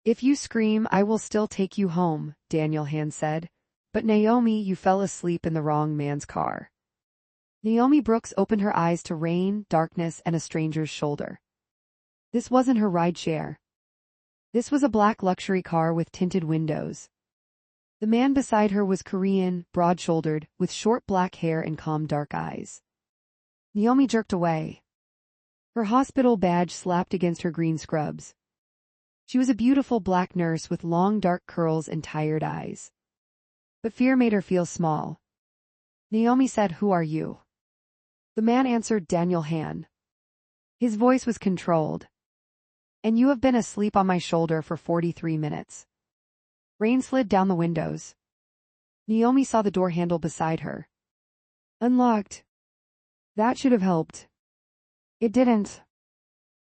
If you scream, I will still take you home, Daniel Han said. But Naomi, you fell asleep in the wrong man's car. Naomi Brooks opened her eyes to rain, darkness, and a stranger's shoulder. This wasn't her rideshare. This was a black luxury car with tinted windows. The man beside her was Korean, broad-shouldered, with short black hair and calm dark eyes. Naomi jerked away. Her hospital badge slapped against her green scrubs. She was a beautiful black nurse with long dark curls and tired eyes. But fear made her feel small. Naomi said, "Who are you?" The man answered, "Daniel Han." His voice was controlled. "And you have been asleep on my shoulder for 43 minutes. Rain slid down the windows. Naomi saw the door handle beside her. Unlocked. That should have helped. It didn't.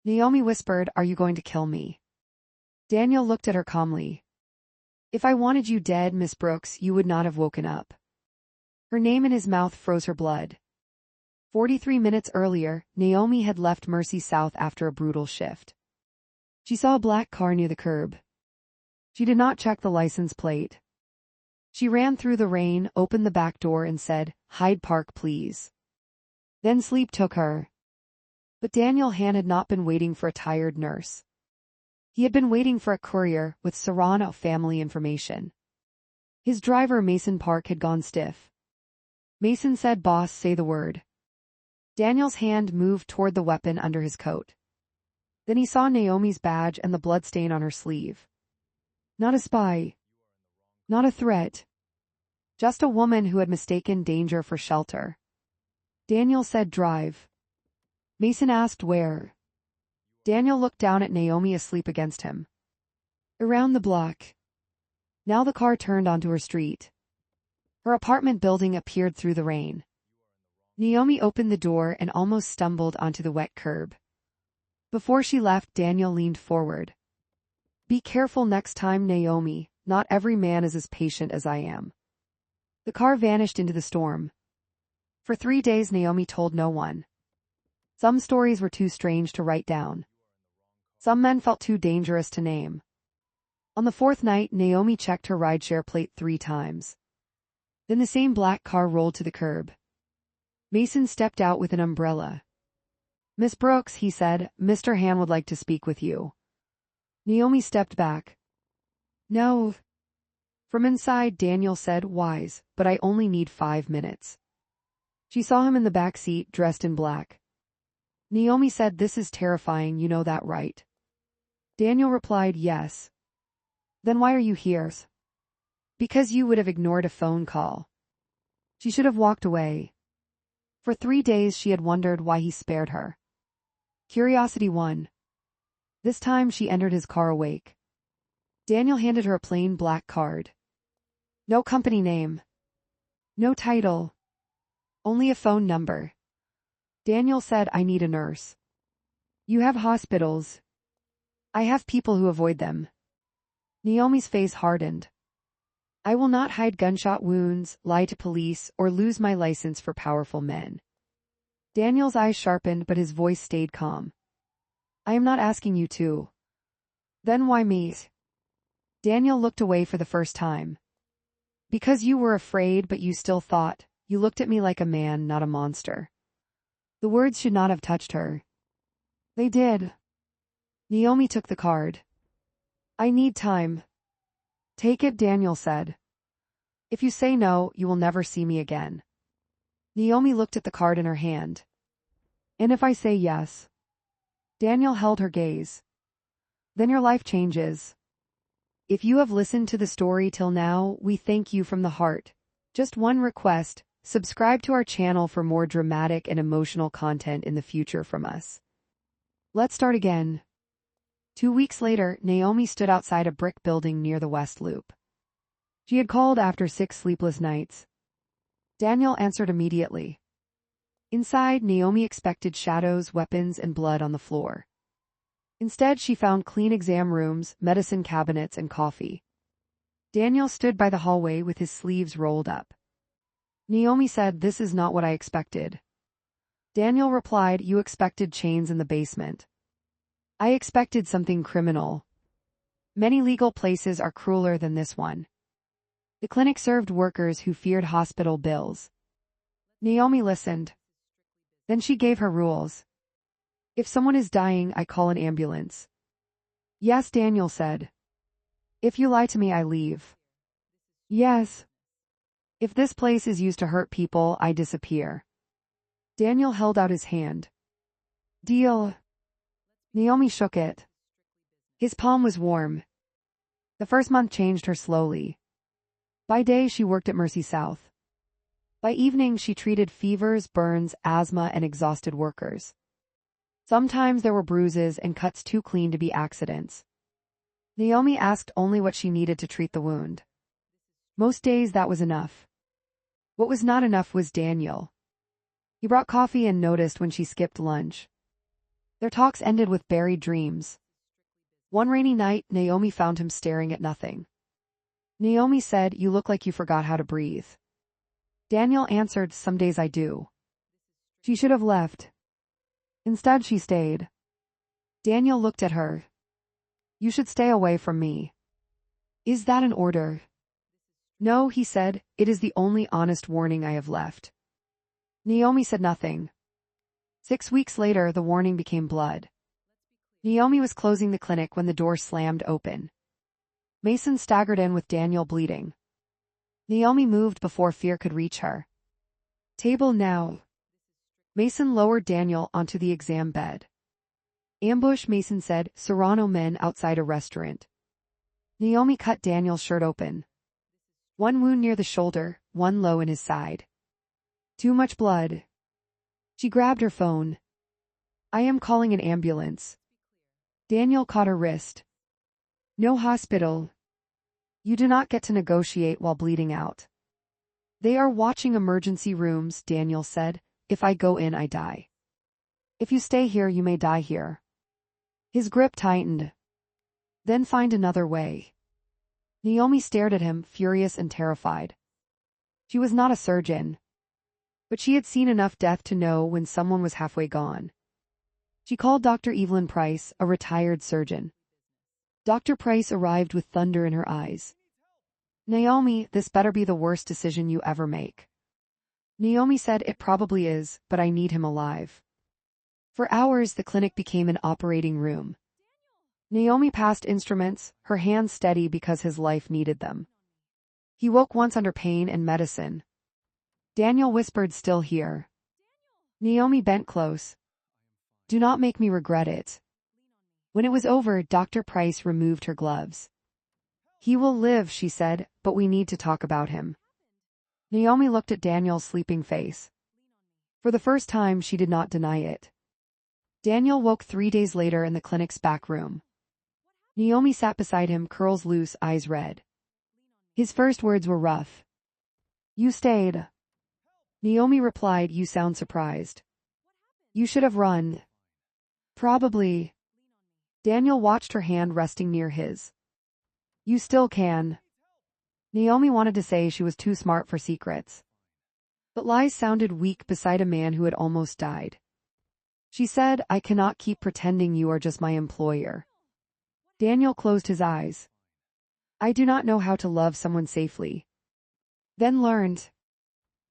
Naomi whispered, "Are you going to kill me?" Daniel looked at her calmly. "If I wanted you dead, Miss Brooks, you would not have woken up." Her name in his mouth froze her blood. 43 minutes earlier, Naomi had left Mercy South after a brutal shift. She saw a black car near the curb. She did not check the license plate. She ran through the rain, opened the back door and said, "Hyde Park, please." Then sleep took her. But Daniel Han had not been waiting for a tired nurse. He had been waiting for a courier with Serrano family information. His driver, Mason Park, had gone stiff. Mason said, "Boss, say the word." Daniel's hand moved toward the weapon under his coat. Then he saw Naomi's badge and the bloodstain on her sleeve. Not a spy. Not a threat. Just a woman who had mistaken danger for shelter. Daniel said, "Drive." Mason asked, "Where?" Daniel looked down at Naomi asleep against him. "Around the block." Now the car turned onto her street. Her apartment building appeared through the rain. Naomi opened the door and almost stumbled onto the wet curb. Before she left, Daniel leaned forward. "Be careful next time, Naomi. Not every man is as patient as I am." The car vanished into the storm. For 3 days, Naomi told no one. Some stories were too strange to write down. Some men felt too dangerous to name. On the 4th night, Naomi checked her rideshare plate 3 times. Then the same black car rolled to the curb. Mason stepped out with an umbrella. "Miss Brooks," he said, "Mr. Han would like to speak with you." Naomi stepped back. "No." From inside, Daniel said, "Wise, but I only need 5 minutes." She saw him in the back seat, dressed in black. Naomi said, "This is terrifying, you know that, right?" Daniel replied, "Yes." "Then why are you here?" "Because you would have ignored a phone call." She should have walked away. For 3 days she had wondered why he spared her. Curiosity won. This time she entered his car awake. Daniel handed her a plain black card. No company name. No title. Only a phone number. Daniel said, "I need a nurse." "You have hospitals." "I have people who avoid them." Naomi's face hardened. "I will not hide gunshot wounds, lie to police, or lose my license for powerful men." Daniel's eyes sharpened, but his voice stayed calm. "I am not asking you to." "Then why me?" Daniel looked away for the first time. "Because you were afraid, but you still thought. You looked at me like a man, not a monster." The words should not have touched her. They did. Naomi took the card. "I need time." "Take it," Daniel said. "If you say no, you will never see me again." Naomi looked at the card in her hand. "And if I say yes?" Daniel held her gaze. "Then your life changes." If you have listened to the story till now, we thank you from the heart. Just one request, subscribe to our channel for more dramatic and emotional content in the future from us. Let's start again. 2 weeks later, Naomi stood outside a brick building near the West Loop. She had called after 6 sleepless nights. Daniel answered immediately. Inside, Naomi expected shadows, weapons, and blood on the floor. Instead, she found clean exam rooms, medicine cabinets, and coffee. Daniel stood by the hallway with his sleeves rolled up. Naomi said, "This is not what I expected." Daniel replied, "You expected chains in the basement. I expected something criminal." Many legal places are crueler than this one. The clinic served workers who feared hospital bills. Naomi listened. Then she gave her rules. If someone is dying, I call an ambulance. Yes, Daniel said. If you lie to me, I leave. Yes. If this place is used to hurt people, I disappear. Daniel held out his hand. Deal. Naomi shook it. His palm was warm. The first month changed her slowly. By day, she worked at Mercy South. By evening, she treated fevers, burns, asthma, and exhausted workers. Sometimes there were bruises and cuts too clean to be accidents. Naomi asked only what she needed to treat the wound. Most days that was enough. What was not enough was Daniel. He brought coffee and noticed when she skipped lunch. Their talks ended with buried dreams. One rainy night, Naomi found him staring at nothing. Naomi said, "You look like you forgot how to breathe." Daniel answered, "Some days I do." She should have left. Instead, she stayed. Daniel looked at her. "You should stay away from me." "Is that an order?" "No," he said, "it is the only honest warning I have left." Naomi said nothing. 6 weeks later, the warning became blood. Naomi was closing the clinic when the door slammed open. Mason staggered in with Daniel bleeding. Naomi moved before fear could reach her. "Table now." Mason lowered Daniel onto the exam bed. "Ambush," Mason said, "Serrano men outside a restaurant." Naomi cut Daniel's shirt open. One wound near the shoulder, one low in his side. Too much blood. She grabbed her phone. "I am calling an ambulance." Daniel caught her wrist. "No hospital. You do not get to negotiate while bleeding out." "They are watching emergency rooms," Daniel said. "If I go in, I die. If you stay here, you may die here." His grip tightened. "Then find another way." Naomi stared at him, furious and terrified. She was not a surgeon, but she had seen enough death to know when someone was halfway gone. She called Dr. Evelyn Price, a retired surgeon. Dr. Price arrived with thunder in her eyes. "Naomi, this better be the worst decision you ever make." Naomi said, "It probably is, but I need him alive." For hours, the clinic became an operating room. Naomi passed instruments, her hands steady because his life needed them. He woke once under pain and medicine. Daniel whispered, "Still here." Naomi bent close. "Do not make me regret it." When it was over, Dr. Price removed her gloves. "He will live," she said, "but we need to talk about him." Naomi looked at Daniel's sleeping face. For the first time, she did not deny it. Daniel woke 3 days later in the clinic's back room. Naomi sat beside him, curls loose, eyes red. His first words were rough. "You stayed." Naomi replied, "You sound surprised." "You should have run." "Probably." Daniel watched her hand resting near his. "You still can." Naomi wanted to say she was too smart for secrets, but lies sounded weak beside a man who had almost died. She said, "I cannot keep pretending you are just my employer." Daniel closed his eyes. "I do not know how to love someone safely." Then learned.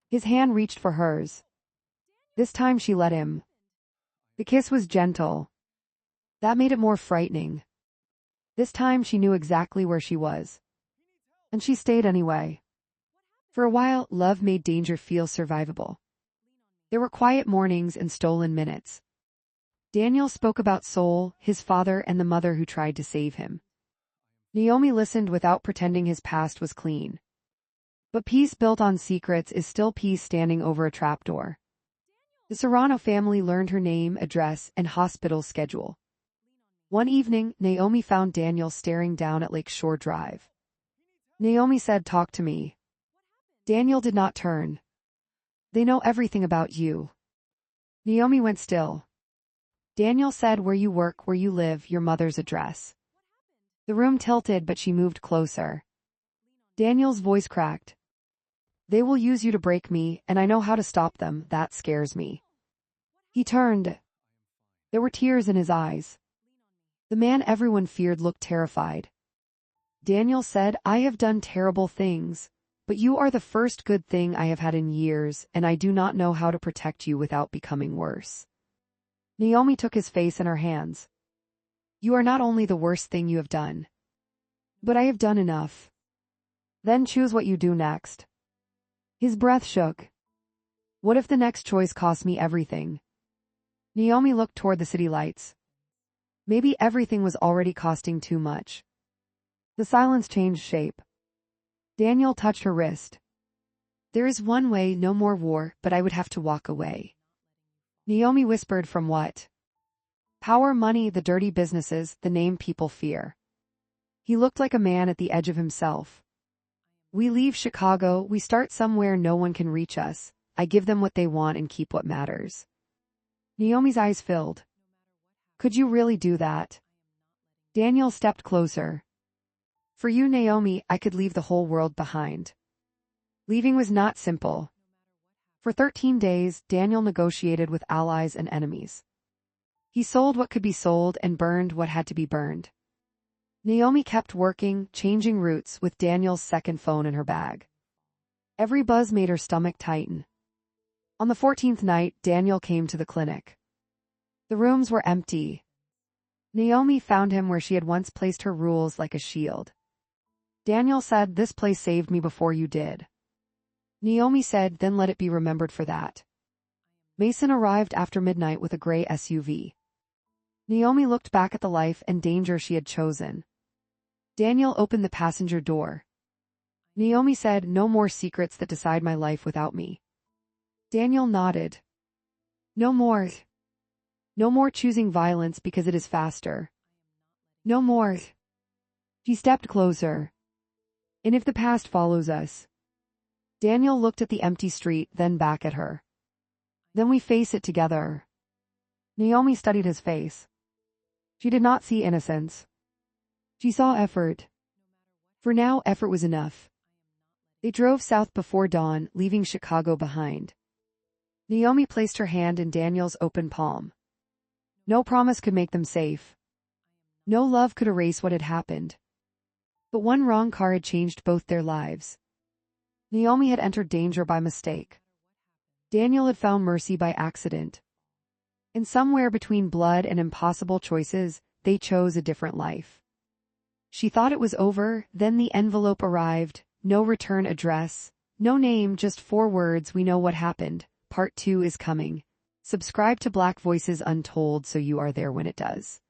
His hand reached for hers. This time she let him. The kiss was gentle. That made it more frightening. This time she knew exactly where she was. And she stayed anyway. For a while, love made danger feel survivable. There were quiet mornings and stolen minutes. Daniel spoke about Soul, his father, and the mother who tried to save him. Naomi listened without pretending his past was clean. But peace built on secrets is still peace standing over a trapdoor. The Serrano family learned her name, address, and hospital schedule. One evening, Naomi found Daniel staring down at Lake Shore Drive. Naomi said, "Talk to me." Daniel did not turn. "They know everything about you." Naomi went still. Daniel said, "Where you work, where you live, your mother's address." The room tilted, but she moved closer. Daniel's voice cracked. "They will use you to break me, and I know how to stop them. That scares me." He turned. There were tears in his eyes. The man everyone feared looked terrified. Daniel said, I have done terrible things, but you are the first good thing I have had in years, and I do not know how to protect you without becoming worse. Naomi took his face in her hands. You are not only the worst thing you have done, but I have done enough. Then choose what you do next. His breath shook. What if the next choice cost me everything? Naomi looked toward the city lights. Maybe everything was already costing too much. The silence changed shape. Daniel touched her wrist. There is one way, no more war, but I would have to walk away. Naomi whispered, from what? Power, money, the dirty businesses, the name people fear. He looked like a man at the edge of himself. We leave Chicago, we start somewhere no one can reach us. I give them what they want and keep what matters. Naomi's eyes filled. Could you really do that? Daniel stepped closer. For you, Naomi, I could leave the whole world behind. Leaving was not simple. For 13 days, Daniel negotiated with allies and enemies. He sold what could be sold and burned what had to be burned. Naomi kept working, changing routes, with Daniel's second phone in her bag. Every buzz made her stomach tighten. On the 14th night, Daniel came to the clinic. The rooms were empty. Naomi found him where she had once placed her rules like a shield. Daniel said, this place saved me before you did. Naomi said, then let it be remembered for that. Mason arrived after midnight with a gray SUV. Naomi looked back at the life and danger she had chosen. Daniel opened the passenger door. Naomi said, no more secrets that decide my life without me. Daniel nodded. No more. No more choosing violence because it is faster. No more. She stepped closer. And if the past follows us? Daniel looked at the empty street, then back at her. Then we face it together. Naomi studied his face. She did not see innocence. She saw effort. For now, effort was enough. They drove south before dawn, leaving Chicago behind. Naomi placed her hand in Daniel's open palm. No promise could make them safe. No love could erase what had happened. But one wrong car had changed both their lives. Naomi had entered danger by mistake. Daniel had found mercy by accident. And somewhere between blood and impossible choices, they chose a different life. She thought it was over, then the envelope arrived, no return address, no name, just 4 words, we know what happened. Part 2 is coming. Subscribe to Black Voices Untold so you are there when it does.